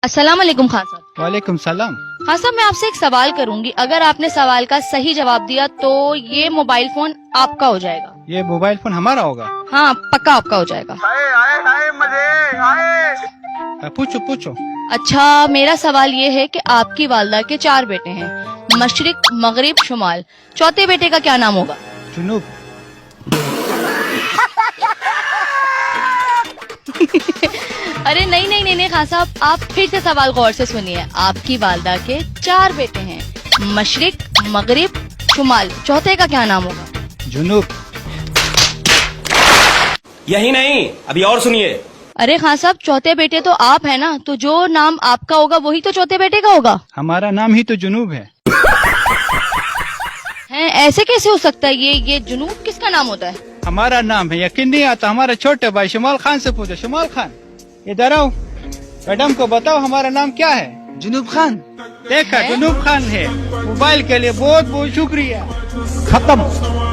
अस्सलाम वालेकुम खान साहब। वालेकुम सलाम। खान साहब, मैं आपसे एक सवाल करूंगी, अगर आपने सवाल का सही जवाब दिया तो ये मोबाइल फोन आपका हो जाएगा। ये मोबाइल फोन हमारा होगा? हाँ, पक्का आपका हो जाएगा। पूछो पूछो। अच्छा, मेरा सवाल ये है कि आपकी वालदा के 4 बेटे हैं, मशरिक, मगरिब, शुमाल। चौथे बेटे का क्या नाम होगा? जुनूब। अरे नहीं नहीं नहीं नहीं खान साहब, आप फिर से सवाल गौर से सुनिए। आपकी वालदा के 4 बेटे हैं, मशरिक, मगरिब, शुमाल। चौथे का क्या नाम होगा? जुनूब। यही नहीं, अभी और सुनिए। अरे खान साहब, चौथे बेटे तो आप है ना, तो जो नाम आपका होगा वही तो चौथे बेटे का होगा। हमारा नाम ही तो जुनूब है। हैं, ऐसे कैसे हो सकता है? ये जुनूब किसका नाम होता है? हमारा नाम है, यकीन नहीं आता। हमारा छोटे भाई शुमाल खान से पूछो। शुमाल खान, इधर आओ, मैडम को बताओ हमारा नाम क्या है? जुनूब खान। देखा, जुनूब खान है। मोबाइल के लिए बहुत बहुत शुक्रिया। खत्म।